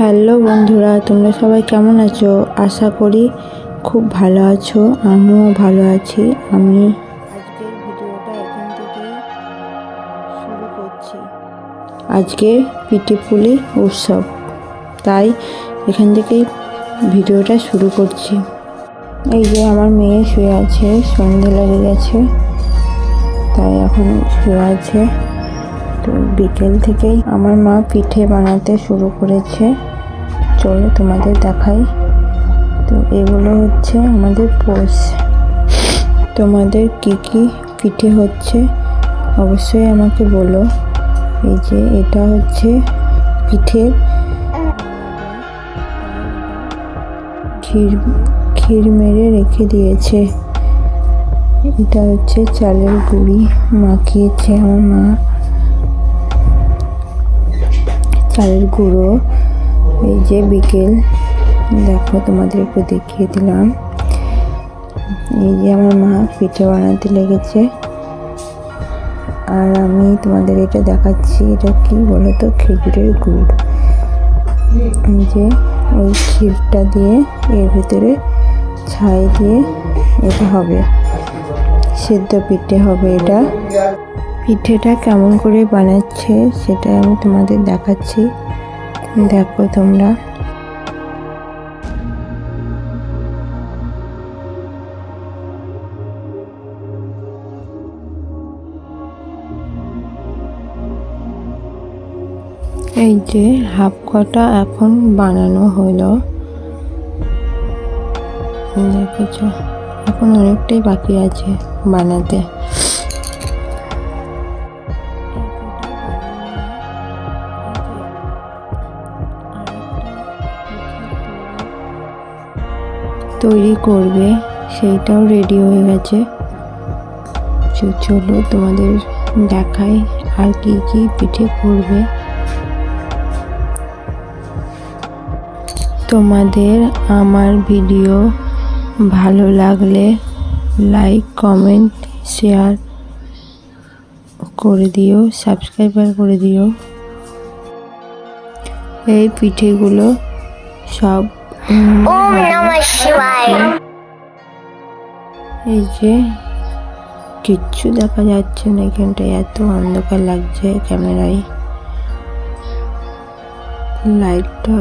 Hello বন্ধুরা, তোমরা সবাই কেমন আছো? আশা করি খুব ভালো আছো। আমিও ভালো আছি। আমি আজকের ভিডিওটা এখান থেকেই শুরু করছি। আজকে পিঠেপুলি উৎসব, তাই এখান থেকেই ভিডিওটা শুরু করছি। এই যে আমার মেয়ে শুয়ে আছে, সন্ধে লেগে গেছে তাই এখন শুয়ে আছে। তো বিকেল থেকেই আমার মা পিঠে বানাতে শুরু করেছে। চলো তোমাদের দেখাই। তো এগুলো হচ্ছে আমাদের পোষ। তোমাদের কি কি পিঠে হচ্ছে অবশ্যই আমাকে বলো। এই যে এটা হচ্ছে পিঠের ক্ষীর মেরে রেখে দিয়েছে। এটা হচ্ছে চালের গুঁড়ি মাখিয়েছে আমার মা, চালের গুঁড়ো। এই যে বিকেল, দেখো তোমাদের একটু দেখিয়ে দিলাম। এই যে আমার মা পিঠে বানাতে লেগেছে আর আমি তোমাদের এটা দেখাচ্ছি। এটা কি বলো তো? খেজুরের গুড়। এই যে ওই ক্ষীরটা দিয়ে এর ভিতরে ছাই দিয়ে এটা হবে, সেদ্ধ পিঠে হবে। এটা পিঠেটা কেমন করে বানাচ্ছে সেটা আমি তোমাদের দেখাচ্ছি, দেখো তোমরা। এই যে হাফ কটা এখন বানানো হলো, দেখেছ? এখন অনেকটাই বাকি আছে বানাতে। তৈরি করবে, সেইটাও রেডি হয়ে গেছে। চলো তোমাদের দেখাই আর কি কি পিঠে করবে। তোমাদের আমার ভিডিও ভালো লাগলে লাইক, কমেন্ট, শেয়ার করে দিও, সাবস্ক্রাইব করে দিও। এই পিঠেগুলো সব এই যে কিচ্ছু দেখা যাচ্ছে না, এখানটায় এত অন্ধকার লাগছে ক্যামেরায়। লাইটটা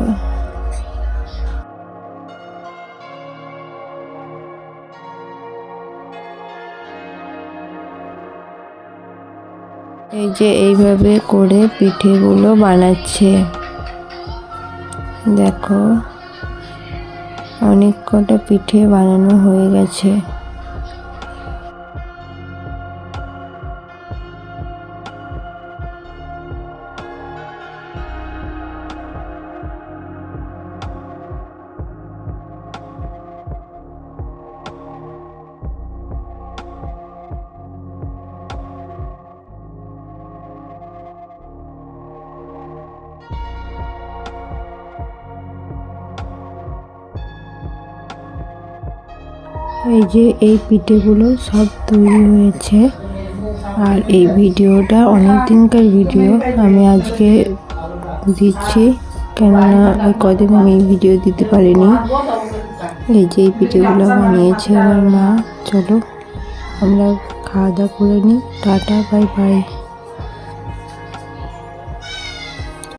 এই যে এইভাবে করে পিঠেগুলো বানাচ্ছে, দেখো অনেক কটা পিঠে বানানো হয়ে গেছে। এই যে এই পিঠেগুলো সব তৈরি হয়েছে। আর এই ভিডিওটা অনেক দিনকার ভিডিও, আমি আজকে দিচ্ছি কেননা ওই কদিন আমি এই ভিডিও দিতে পারিনি। এই যে এই পিঠেগুলো বানিয়েছে আমার মা। চলো আমরা খাওয়া দাওয়া করে নিই। Tata, bye bye.